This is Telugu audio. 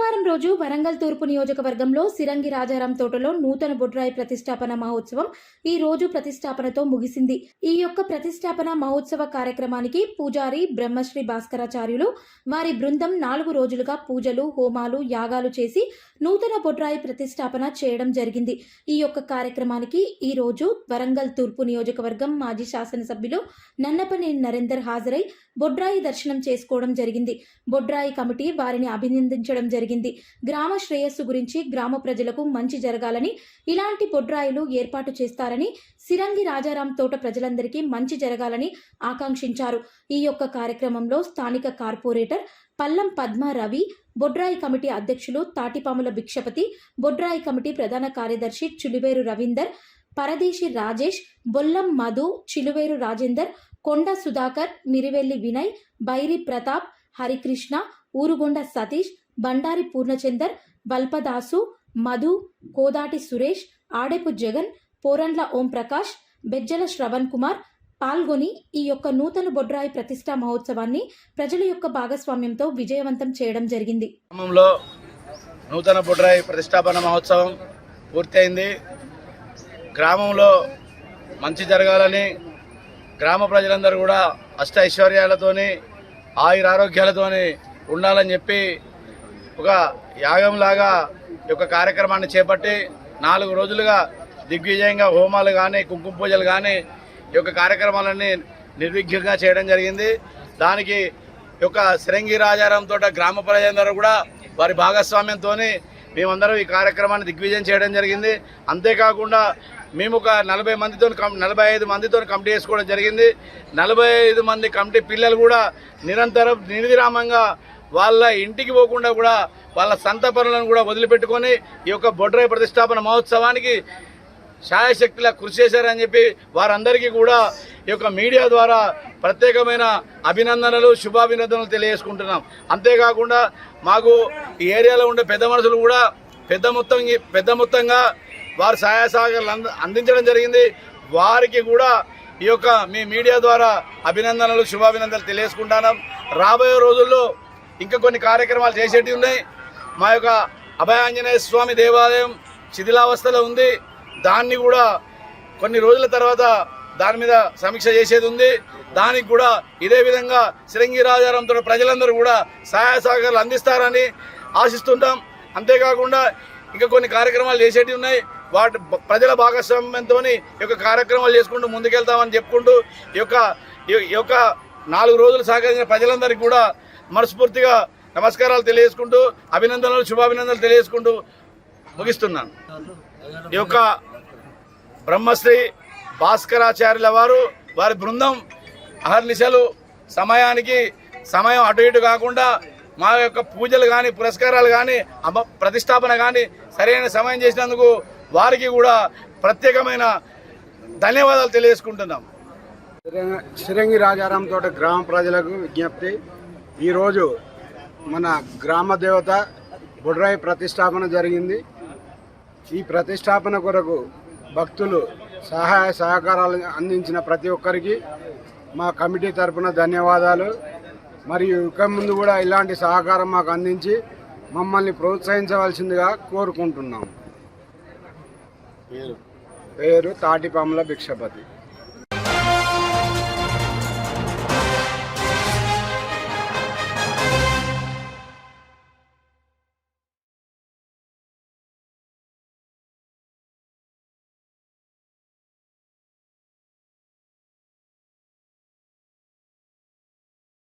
సోమవారం రోజు వరంగల్ తూర్పు నియోజకవర్గంలో సిరంగి రాజారాం తోటలో నూతన బొడ్రాయి ప్రతిష్టాపన మహోత్సవం ఈ రోజు ప్రతిష్టాపనతో ముగిసింది. ఈ యొక్క ప్రతిష్టాపన మహోత్సవ కార్యక్రమానికి పూజారి బ్రహ్మశ్రీ భాస్కరాచార్యులు వారి బృందం 4 రోజులుగా పూజలు, హోమాలు, యాగాలు చేసి నూతన బొడ్రాయి ప్రతిష్టాపన చేయడం జరిగింది. ఈ యొక్క కార్యక్రమానికి ఈ రోజు వరంగల్ తూర్పు నియోజకవర్గం మాజీ శాసనసభ్యులు నన్నపనేని నరేందర్ హాజరై బొడ్రాయి దర్శనం చేసుకోవడం జరిగింది. బొడ్రాయి కమిటీ వారిని అభినందించడం జరిగింది. గ్రామ శ్రేయస్సు గురించి, గ్రామ ప్రజలకు మంచి జరగాలని, ఇలాంటి బొడ్రాయిలు ఏర్పాటు చేస్తారని, సిరంగి రాజారాం తోట ప్రజలందరికీ మంచి జరగాలని ఆకాంక్షించారు. ఈ యొక్క కార్యక్రమంలో స్థానిక కార్పొరేటర్ పల్లం పద్మ రవి, బొడ్రాయి కమిటీ అధ్యక్షులు తాటిపాముల భిక్షపతి, బొడ్రాయి కమిటీ ప్రధాన కార్యదర్శి చిలువేరు రవీందర్, పరదేశి రాజేష్, బొల్లం మధు, చిలువేరు రాజేందర్, కొండ సుధాకర్, మిరివెల్లి వినయ్, బైరి ప్రతాప్, హరికృష్ణ, ఊరుగొండ సతీష్, బండారి పూర్ణచందర్, బల్పదాసు, మధు, కోదాటి సురేష్, ఆడెపు జగన్, పోరండ్ల ఓం ప్రకాష్, బెజ్జల శ్రవణ్ కుమార్ పాల్గొని ఈ యొక్క నూతన బొడ్రాయి ప్రతిష్టా మహోత్సవాన్ని ప్రజల యొక్క భాగస్వామ్యంతో విజయవంతం చేయడం జరిగింది. గ్రామంలో నూతన బొడ్రాయి ప్రతిష్టాపన మహోత్సవం పూర్తయింది. గ్రామంలో మంచి జరగాలని, గ్రామ ప్రజలందరూ కూడా అష్ట ఐశ్వర్యాలతోని, ఆయురారోగ్యాలతోని ఉండాలని చెప్పి ఒక యాగంలాగా ఈ యొక్క కార్యక్రమాన్ని చేపట్టి 4 రోజులుగా దిగ్విజయంగా హోమాలు కానీ, కుంకుమ పూజలు కానీ ఈ యొక్క కార్యక్రమాలన్నీ నిర్విఘ్నంగా చేయడం జరిగింది. దానికి ఈ యొక్క సిరంగి రాజారాం తోట గ్రామ ప్రజలందరూ కూడా వారి భాగస్వామ్యంతో మేమందరం ఈ కార్యక్రమాన్ని దిగ్విజయం చేయడం జరిగింది. అంతేకాకుండా మేము ఒక 45 మందితో కమిటీ వేసుకోవడం జరిగింది. 45 మంది కమిటీ పిల్లలు కూడా నిరంతరం నిర్విరామంగా వాళ్ళ ఇంటికి పోకుండా కూడా వాళ్ళ సంత పనులను కూడా వదిలిపెట్టుకొని ఈ యొక్క బొడ్రాయి ప్రతిష్టాపన మహోత్సవానికి శాయశక్తిలా కృషి చేశారని చెప్పి వారందరికీ కూడా ఈ యొక్క మీడియా ద్వారా ప్రత్యేకమైన అభినందనలు, శుభాభినందనలు తెలియజేసుకుంటున్నాం. అంతేకాకుండా మాకు ఈ ఏరియాలో ఉండే పెద్ద మనుషులు కూడా పెద్ద మొత్తంగా వారు సహాయ సహకారాలు అందించడం జరిగింది. వారికి కూడా ఈ యొక్క మీ మీడియా ద్వారా అభినందనలు, శుభాభినందనలు తెలియజేసుకుంటున్నాం. రాబోయే రోజుల్లో ఇంకా కొన్ని కార్యక్రమాలు చేసేటివి ఉన్నాయి. మా యొక్క అభయాంజనేయ స్వామి దేవాలయం శిథిలావస్థలో ఉంది. దాన్ని కూడా కొన్ని రోజుల తర్వాత దాని మీద సమీక్ష చేసేది ఉంది. దానికి కూడా ఇదే విధంగా సిరంగి రాజారాంతో ప్రజలందరూ కూడా సహాయ సహకారాలు అందిస్తారని ఆశిస్తుంటాం. అంతేకాకుండా ఇంకా కొన్ని కార్యక్రమాలు చేసేటివి ఉన్నాయి. వాటి ప్రజల భాగస్వామ్యంతో ఈ యొక్క కార్యక్రమాలు చేసుకుంటూ ముందుకెళ్తామని చెప్పుకుంటూ ఈ యొక్క 4 రోజులు సహకరించిన ప్రజలందరికీ కూడా మనస్ఫూర్తిగా నమస్కారాలు తెలియజేసుకుంటూ, అభినందనలు, శుభాభినందనలు తెలియజేసుకుంటూ ముగిస్తున్నాను. ఈ యొక్క బ్రహ్మశ్రీ భాస్కరాచార్యుల వారి బృందం అహర్నిశలు సమయం అటు ఇటు కాకుండా మా యొక్క పూజలు కానీ, పురస్కారాలు కానీ, ప్రతిష్టాపన కానీ సరైన సమయం చేసినందుకు వారికి కూడా ప్రత్యేకమైన ధన్యవాదాలు తెలియజేసుకుంటున్నాం. సిరంగి రాజారాం తోట గ్రామ ప్రజలకు విజ్ఞప్తి. ఈరోజు మన గ్రామ దేవత బొడ్రాయి ప్రతిష్టాపన జరిగింది. ఈ ప్రతిష్టాపన కొరకు భక్తులు సహాయ సహకారాలు అందించిన ప్రతి ఒక్కరికి మా కమిటీ తరఫున ధన్యవాదాలు. మరియు ఇక ముందు కూడా ఇలాంటి సహకారం మాకు అందించి మమ్మల్ని ప్రోత్సహించవలసిందిగా కోరుకుంటున్నాము. పేరు తాటిపాముల భిక్షపతి.